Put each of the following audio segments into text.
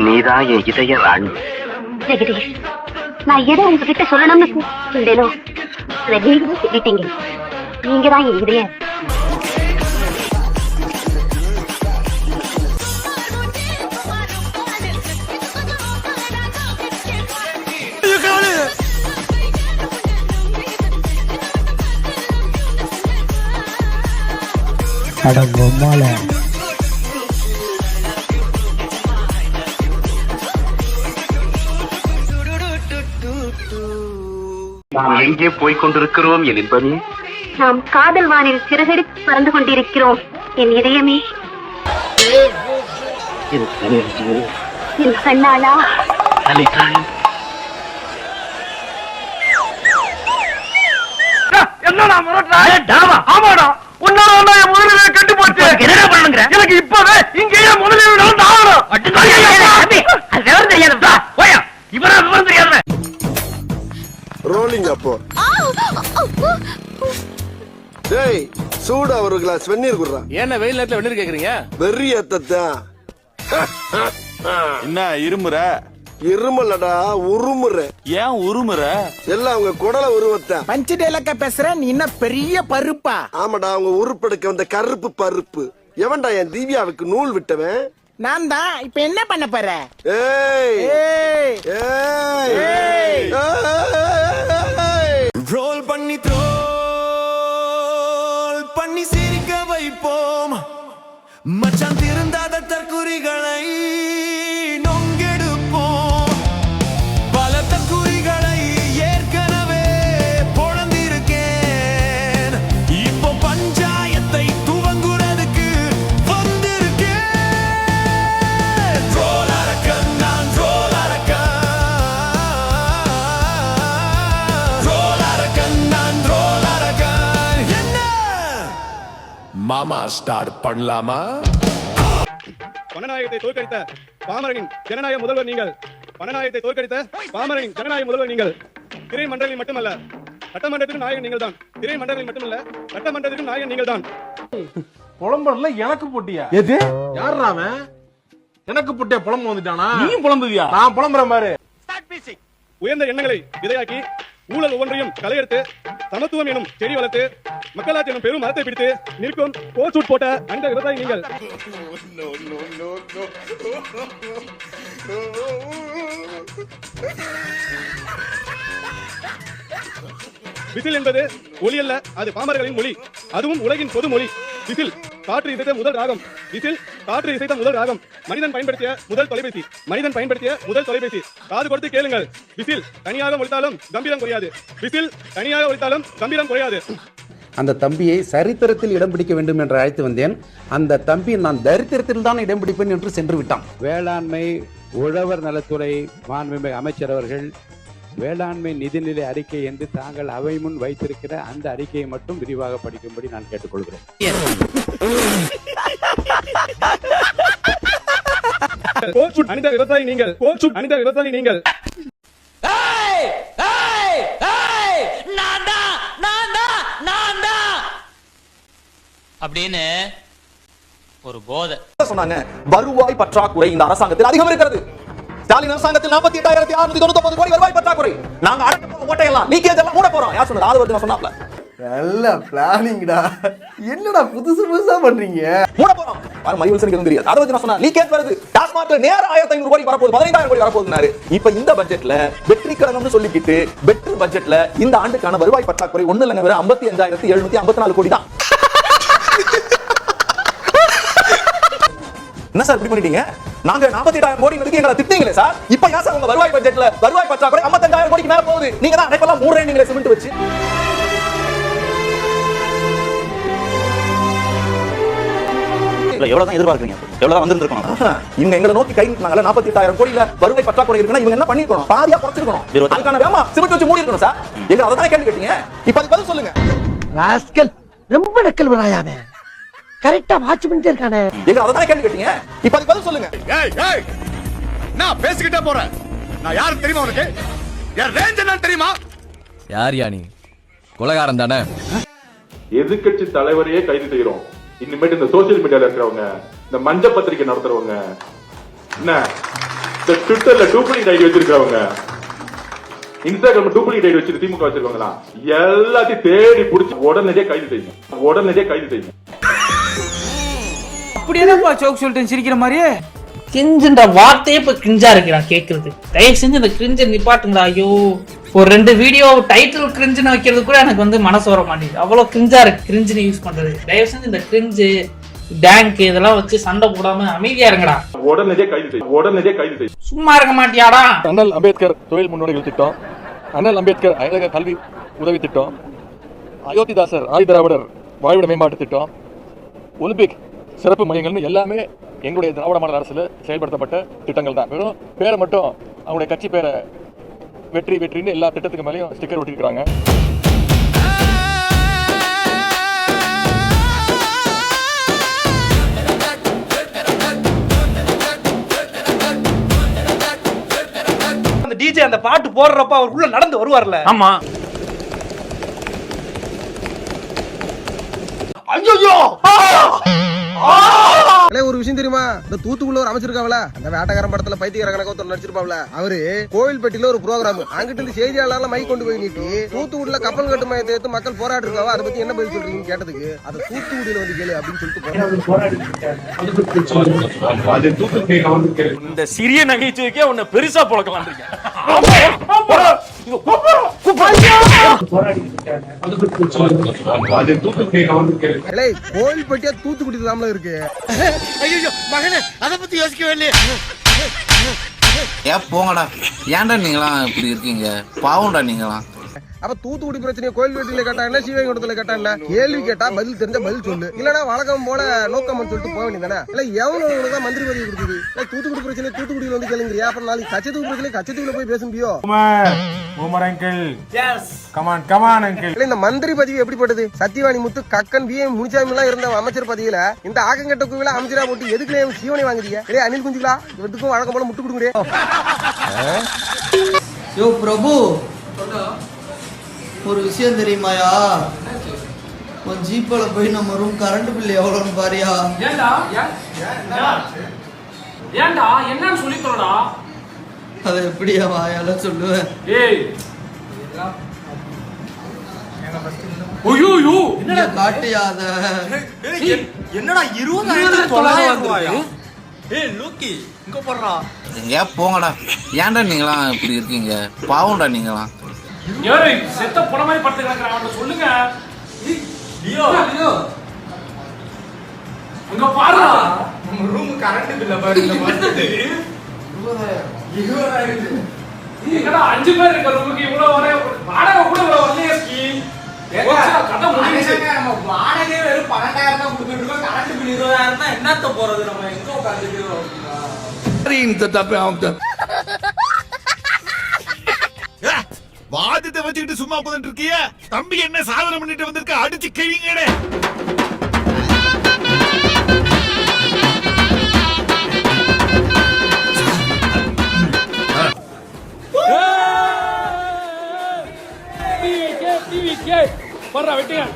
நீதான் என் இதய ராணி. ஜெகதீஷ், நான் எதை உங்ககிட்ட சொல்லணும்னு சொன்னேனோ அதை நீங்க சொல்லிட்டீங்க. நீங்க தான் என் இதயம். நாம் எங்கே போய்க் கொண்டிருக்கிறோம் என் இன்பமே? நாம் காதல் வானில் சிறகடித்து பறந்து கொண்டிருக்கிறோம் என் இதயமே. என் கண்ணாளா என்னடா ஆமாடா உன்னால என் முதலீடு கெட்டு போச்சு. என்ன பண்ணுங்க எனக்கு இப்பவே இங்கேயே முதலீடு இவரா விவரம் தெரியாத ரோலிங் அப்போ டேய் சூடா ஒரு கிளாஸ் வெந்நீர் குடுறா. என்ன வெயில் நேரத்துல வெந்நீர் கேக்குறீங்க? வெறி ஏத்தத்தான். என்ன இருமுற? இருமலடா உருமுற. ஏன் உருமுற? எல்லாம் அவங்க குடல உருவத்தான். பஞ்சு டேலக்க பேசுற நீ என்ன பெரிய பருப்பா? ஆமாடா அவங்க உருப்பெடுக்க வந்த கருப்பு பருப்பு. எவன்டா என் திவ்யாவுக்கு நூல் விட்டவன்? நான் தான். இப்ப என்ன பண்ண போற? ஏய் ஏய் ஏய் ஏய் ரோல் பண்ணி த்ரோல் பண்ணி சிரிக்க வைப்போம் மச்சான் திருந்தாத தற்குறிகளை நொங்கெடுப்போம் பல தற்குறிகளை ஏற்கனவே பொழந்திருக்கேன் இப்போ பஞ்சாயத்தை துவங்குறதுக்கு வந்திருக்கேன் ரோல் அரக்கன் நான் ரோல் அரக்கன் ரோல் அரக்கன் நான் ரோல் அரக்கன் என்ன மாமா ஸ்டார்ட் பண்ணலாமா? பணநாயகத்தை தோற்கடித்த பாமரனின் ஜனநாயக முதல்வர் நீங்கள். பணநாயகத்தை தோற்கடித்த பாமரனின் ஜனநாயக முதல்வர் நீங்கள். திரை மண்டலில் மட்டுமல்ல சட்டமன்றத்திற்கு நாயகன் நீங்கள் தான். திரை மண்டலில் மட்டுமல்ல சட்டமன்றத்திற்கு நாயகன் நீங்கள் தான். புலம்புல எனக்கு போட்டியா? எது யாரா அவன்? எனக்கு போட்டியா புலம்பு வந்துட்டானா? நீ புலம்புவியா? நான் புலம்புறேன் பாரு. உயர்ந்த எண்ணங்களை விதையாக்கி ஊழல் ஒவ்வொன்றையும் களையெடுத்து சமத்துவம் எனும் செடி வளர்த்து மக்களாட்சி எனும் பெரும் மரத்தை பிடித்து நிற்கும் கோச்சூட் போட்ட அந்த விவசாயி நீங்கள். விசில் என்பது ஒலி அல்ல, அது பாமரர்களின் மொழி. அதுவும் உலகின் பொது மொழி. விசில் காற்று இசைத்த முதல் ராகம். விசில் காற்று இசைத்த முதல் ராகம். மனிதன் பயன்படுத்திய முதல் தொலைபேசி. மனிதன் பயன்படுத்திய முதல் தொலைபேசி. காது கொடுத்து கேளுங்கள். விசில் தனியாக ஒலித்தாலும் கம்பீரம் குறையாது. விசில் தனியாக ஒலித்தாலும் கம்பீரம் குறையாது. அந்த தம்பியை சரித்திரத்தில் இடம் பிடிக்க வேண்டும் என்று அழைத்து வந்தேன். அந்த தம்பி நான் தரித்திரத்தில் தான் இடம் பிடிப்பேன் என்று சென்று விட்டான். வேளாண்மை உழவர் நலத்துறை மாண்புமிகு அமைச்சர் அவர்கள் வேளாண்மை நிதிநிலை அறிக்கை என்று தாங்கள் அவை முன் வைத்திருக்கிற அந்த அறிக்கையை மட்டும் விரிவாக படிக்கும்படி நான் கேட்டுக்கொள்கிறேன். கோச்சூட் அணிந்த விவசாயி நீங்கள். கோச்சூட் அணிந்த விவசாயி நீங்கள். அப்படின்னு ஒரு போதை சொன்னாங்க. வருவாய் பற்றாக்குறை இந்த அரசாங்கத்தில் அதிகம் இருக்கிறது. ஸ்டாலின் அரசாங்கத்தில் 48,699 கோடி வருவாய் பற்றாக்குறை. நாங்க அடக்க ஓட்டையெல்லாம் லீக்கேஜ் எல்லாம் மூட போறோம். யார் சொன்னது? அது வந்து சொன்னாப்ல. நல்ல பிளானிங்டா. என்னடா புதுசு புதுசா பண்றீங்க? மூட போறோம். பாரு மயூல்சனுக்கு எதுவும் தெரியாது. அதை வந்து நான் சொன்னா லீக்கேஜ் வருது. டாஸ்மார்க்ல நேரா 1500 கோடி வரப்போகுது. 15,000 கோடி வரப்போகுதுனாரு. இப்போ இந்த பட்ஜெட்ல வெற்றி கழகம்னு சொல்லிக்கிட்டு பெட்டர் பட்ஜெட்ல இந்த ஆண்டுக்கான வருவாய் பற்றாக்குறை ஒண்ணு இல்லங்க, வெறும் 55,754 கோடி தான். என்ன சார் இப்படி பண்ணிட்டீங்க? நாங்க 48,000 கோடி எங்களை திட்டீங்களே சார். இப்ப ஏன் சார் உங்க வருவாய் பட்ஜெட்ல வருவாய் பற்றாக்குறை 55,000 கோடிக்கு மேல போகுது? நீங்க தான் அனைப்பெல்லாம் மூடுறீங்களே சிமெண்ட் வச்சு. எவ்வளவுதான் எதிர்பார்க்கறீங்க? எவ்வளவுதான் வந்திருக்கணும்? இவங்க எங்களை நோக்கி கை நீட்டினாங்கல 48,000 கோடியில வருவாய் பற்றாக்குறை இருக்குன்னா இவங்க என்ன பண்ணிருக்கணும்? பாதியா குறைச்சிருக்கணும். அதுக்கான வேமா சிமெண்ட் வச்சு மூடி இருக்கணும் சார். எங்க அதை தான் கேள்வி கேட்டீங்க. இப்ப அது பதில் சொல்லுங்க. ராஸ்கல் ரொம்ப நக்கல் வராயாமே. கரெக்ட்டா வாட்ச் பண்ணிட்டே இருக்கானே. எங்க அதை தான் கேள்வி கேட்டீங்க. இப்ப அது பதில் சொல்லுங்க. ஏய் ஏய் நான் பேசிக்கிட்டே போறேன். நான் யாருக்கு தெரியுமா உனக்கு? யார் ரேஞ்ச் என்னன்னு தெரியுமா? யார் யானி? கொலைகாரன் தானே. எதிர்க்கட்சி தலைவரையே கைது செய்யறோம். இனிமேட்டு இந்த சோசியல் மீடியால இருக்கிறவங்க, இந்த மஞ்ச பத்திரிகை நடத்துறவங்க என்ன இந்த ட்விட்டர்ல டூப்ளிகேட் ஐடி வச்சிருக்கவங்க, இன்ஸ்டாகிராம் டூப்ளிகேட் ஐடி வச்சிருக்க திமுக வச்சிருக்காங்களா, எல்லாத்தையும் தேடி பிடிச்சி உடனடியே கைது செய்யுங்க. அப்படியேதான்ப்பா ஜோக் சொல்லிட்டு சிரிக்கிற மாதிரியே கிரிஞ்சுன்ற வார்த்தையே இப்ப கிரிஞ்சா இருக்கு நான் கேக்குறது. தயவு செஞ்சு இந்த கிரிஞ்ச நிப்பாட்டுங்களா. ஐயோ, ஒரு 2 வீடியோ டைட்டில் கிரிஞ்சுன்னு வைக்கிறது கூட எனக்கு வந்து மனசு வர மாட்டேங்குது. அவ்வளவு கிரிஞ்சா இருக்கு கிரிஞ்சுன்னு யூஸ் பண்றது. தயவு செஞ்சு இந்த கிரிஞ்சு டேங்க் இதெல்லாம் வச்சு சண்டை போடாம அமைதியா இருங்கடா. உடனடியே கைது செய்யுங்க. சும்மா இருக்க மாட்டியாடா? அண்ணல் அம்பேத்கர் தொழில் முன்னோடிகள் திட்டம், அண்ணல் அம்பேத்கர் அயலக கல்வி உதவி திட்டம், அயோத்திதாசர் ஆதிதிராவிடர் வாழ்விட மேம்பாட்டு திட்டம், ஒலிம்பிக் சிறப்பு மையங்கள்னு எல்லாமே எங்களுடைய திராவிட மாடல் அரசுல செயல்படுத்தப்பட்ட திட்டங்கள் தான். வெறும் பேரை மட்டும் அவங்களுடைய கட்சி பேரை வெற்றின்னு எல்லா திட்டத்துக்கு மேலேயும் ஸ்டிக்கர் ஒட்டிருக்காங்க. அந்த டிஜே அந்த பாட்டு போடுறப்ப அவருக்குள்ள நடந்து வருவார்ல. ஆமா. ஒரு விஷயம் தெரியுமா? இந்த தூத்துக்குள்ள ஒரு அமைச்சிருக்காவல, அந்த வேட்டக்காரன் படத்துல பைத்தியக்கார கணக்கு நடிச்சிருப்பாவல, அவரு கோவில்பட்டியில ஒரு ப்ரோக்ராம் அங்கிட்டு இருந்து செய்தியாளர்லாம் மைக் கொண்டு போய் நீட்டி தூத்துக்குடியில கப்பல் கட்டு மையத்தை எடுத்து மக்கள் போராடி இருக்காவா, அதை பத்தி என்ன பதில் சொல்றீங்கன்னு கேட்டதுக்கு அதை தூத்துக்குடியில வந்து கேளு அப்படின்னு சொல்லிட்டு இந்த சிறிய நகைச்சுவைக்கே உன்னை பெருசா புழக்கலாம். கோவில்பட்டியா தூத்துக்குடி தாமல இருக்கு. ஐயோ மகனே, அத பத்தி யோசிக்கவே இல்லையே. போங்கடா, ஏன்டா நீங்களாம் இப்படி இருக்கீங்க? பாவம்டா நீங்களாம். அப்ப தூத்துக்குடி பிரச்சனையை கோயில்பட்டியில கேட்டாங்க, சிவகங்கடத்துல கேட்டாங்க. கேள்வி கேட்டா பதில் தெரிஞ்ச பதில் சொல்லு, இல்லன்னா வழக்கம் போல நோக்கம்னு சொல்லிட்டு போக வேண்டியதானே. இல்ல எவ்வளவு தான் மந்திரி பதவி கொடுக்குது. தூத்துக்குடி பிரச்சனை தூத்துக்குடியில வந்து கேளுங்கிறியா? அப்புறம் நாளைக்கு கச்சத்தூர் பிரச்சனை கச்சத்தூர்ல போய் பேச முடியும். இந்த மந்திரி பதவி எப்படிப்பட்டது? சத்தியவாணி முத்து, கக்கன், VM முனிசாமி எல்லாம் இருந்த அமைச்சர் பதவியில இந்த ஆக்கங்கட்ட கோவில அமைச்சரா போட்டு எதுக்குல சீவனை வாங்குறீங்க? இல்லையா அனில் குஞ்சுகளா? எதுக்கும் வழக்கம் போல முட்டு கொடுங்க. யோ பிரபு, ஒரு விஷயம் தெரியுமாயா? உன் ஜீப்ல போய் நம்ம ரூம் கரண்ட் பில் எவ்வளவுன்னு பாரியா? ஏன்டா என்னன்னு சொல்லி சொல்லடா. அத எப்படியா வாயால சொல்லுவேன்? என்ன காட்டியா அத? என்னடா 20,900 ரூபாயா? லூக்கி இங்க போறா. போங்கடா, ஏன்டா நீங்களாம் இப்படி இருக்கீங்க? பாவம்டா நீங்களாம். செத்த போன மாதிரி படுத்து கிடக்குறான், சொல்லுங்க. அங்க பாரு, நம்ம ரூம் கரண்ட் பில்ல பாரு. இந்த மாசத்துக்கு 20,000. எங்கடா 5 பேர் இருக்க ரூமுக்கு இவ்வளவு வர வாடகை கூட வரலையே. கதை முடிஞ்சு. நம்ம வாடகை வெறும் 12,000 தான் கொடுத்துட்டு இருக்கோம். கரண்ட் பில் 20,000 தான் என்னத்த போறது? நம்ம எங்க உட்காந்துக்கிறோம்? வாதத்தை வச்சுக்கிட்டு சும்மா போதுட்டு இருக்கிய தம்பி, என்ன சாதனை பண்ணிட்டு வந்திருக்க? அடிச்சு கிழிங்கடே. பர்றா வெட்டியா.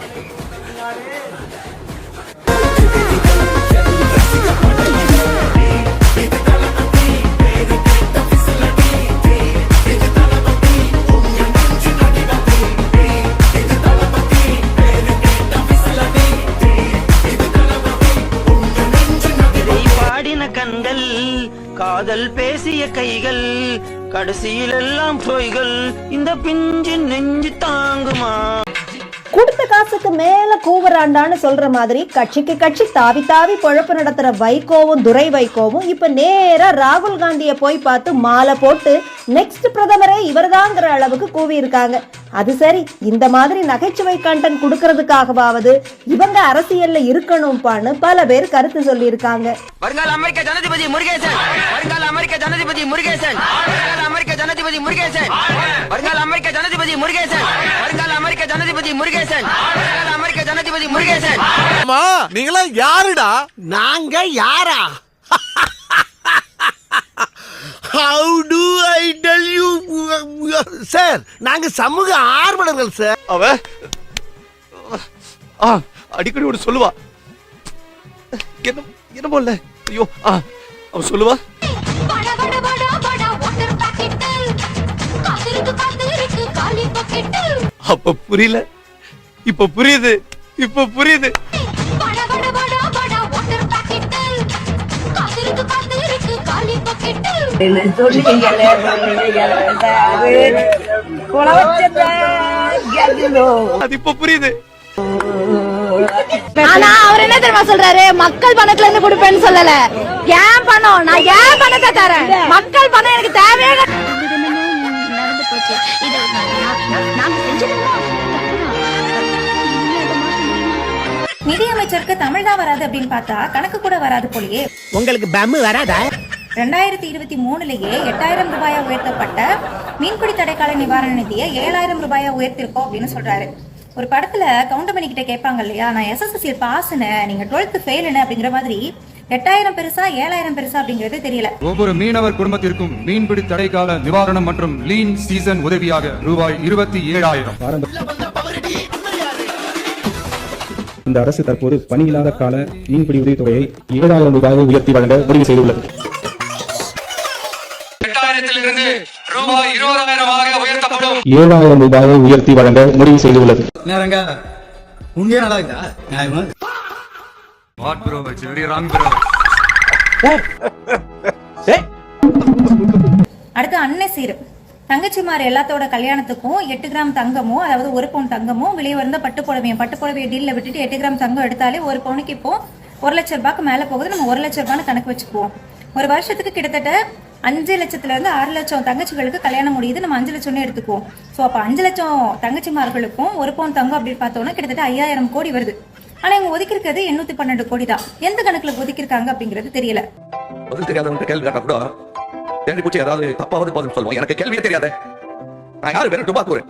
கண்கள், காதல் பேசிய கைகள், கடைசியில் எல்லாம் பொய்கள், இந்த பிஞ்சு நெஞ்சு தாங்குமா? கொடுத்த காசுக்கு மேல கூவராண்டான்னு சொல்ற மாதிரி கட்சிக்கு கட்சி தாவி தாவி பொழப்பு நடத்துற வைகோவும் துரை வைகோவும் இப்ப நேரா ராகுல் காந்திய போய் பார்த்து மாலை போட்டு நெக்ஸ்ட் பிரதமரே இவர்தாங்கிற அளவுக்கு கூவி இருக்காங்க. அது சரி, இந்த மாதிரி நகைச்சுவை கண்டென்ட் கொடுக்கறதுக்காகவாவது இவங்க அரசியல்ல இருக்கணும்பான்னு பல பேர் கருத்து சொல்லி இருக்காங்க. வருங்கால அமெரிக்க ஜனாதிபதி முருகேசன், வருங்கால அமெரிக்க ஜனாதிபதி முருகேசன், வருங்கால அமெரிக்க ஜனாதிபதி முருகேசன், வருங்கால அமெரிக்க ஜனாதிபதி முருகேசன், வருங்கால அமெரிக்க ஜனாதிபதி முருகேசன், வருங்கால அமெரிக்க ஜனாதிபதி முருகேசன். அம்மா, நீங்களா யாருடா? நாங்க யாரா? How do I tell you? Sir, நாங்க சமூக ஆர்வலர்கள் சார். அவ அடிக்கடி ஒரு சொல்லுவா, என்ன போல? ஐயோ, அவ சொல்லுவா, அப்ப புரியல, இப்ப புரியுது, இப்ப புரியுது. அது இப்ப புரியுது. ஆனா அவர் என்ன தெரியுமா சொல்றாரு, மக்கள் பணத்துல இருந்து கொடுப்பேன்னு சொல்லல. ஏன் பணம், நான் ஏன் பணத்தை தரேன், மக்கள் பணம் எனக்கு தேவையே. நிதியமைச்சருக்கு தமிழ் தான் வராது அப்படின்னு பார்த்தா கணக்கு கூட வராது போலயே. உங்களுக்கு பம்மு வராதா? 2023 8,000 ரூபாயா உயர்த்தப்பட்ட மீன்பிடி தடைக்கால நிவாரண நிதியை 7,000 ரூபாயா உயர்த்திருக்கோம் அப்படின்னு சொல்றாரு. ஒரு படத்துல கவுண்டமணி கிட்ட கேட்பாங்க இல்லையா, நான் SSLC பாஸ்னு, நீங்க 12th ஃபெயிலுன்னு அப்படிங்கிற மாதிரி 8,000 பெருசா 7,000 பெருசா அப்படிங்கிறது தெரியல. ஒவ்வொரு மீனவர் குடும்பத்திற்கும் மீன்பிடி தடைக்கால நிவாரணம் மற்றும் லீன் சீசன் உதவியாக ரூபாய் 27,000. இந்த அரசு தற்போது பணியில்லாத கால மீன்பிடி உதவித்தொகையை 7,000 ரூபாயை உயர்த்தி வழங்க முடிவு செய்துள்ளது. 7,000 ரூபாயை உயர்த்தி வழங்க முடிவு செய்துள்ளது. அடுத்து அன்னை சீர். தங்கச்சிமார் எல்லாத்தோட கல்யாணத்துக்கும் 8 கிராம் தங்கமும், அதாவது 1 பவுன் தங்கமும், விலை உயர்ந்த பட்டு புடவையை டீல்ல விட்டுட்டு 8 கிராம் தங்கம் எடுத்தாலே 1 பவுனுக்கு இப்போ 1 லட்சம் ரூபாய்க்கு மேல போகுது. நம்ம 1 லட்சம் ரூபான்னு கணக்கு வச்சுக்குவோம். ஒரு வருஷத்துக்கு கிட்டத்தட்ட 5 லட்சத்துல இருந்து 6 லட்சம் தங்கச்சிகளுக்கு கல்யாணம் முடியுது. நம்ம 5 லட்சம்னு எடுத்துக்குவோம். சோ அப்ப 5 லட்சம் தங்கச்சிமார்களுக்கும் 1 பவுன் தங்கம் அப்படின்னு பார்த்தோம்னா கிட்டத்தட்ட 5,000 கோடி வருது. ஆனா இவங்க ஒதுக்கிருக்கிறது 812 கோடி தான். எந்த கணக்குல ஒதுக்கிருக்காங்க அப்படிங்கிறது தெரியல. பதில் தெரியாதவங்க கேள்வி கேட்டா கூட தேடி பூச்சி ஏதாவது தப்பாவது பதில் சொல்லுவோம். எனக்கு கேள்வியே தெரியாத, நான் யாரு வேற பாக்குறேன்.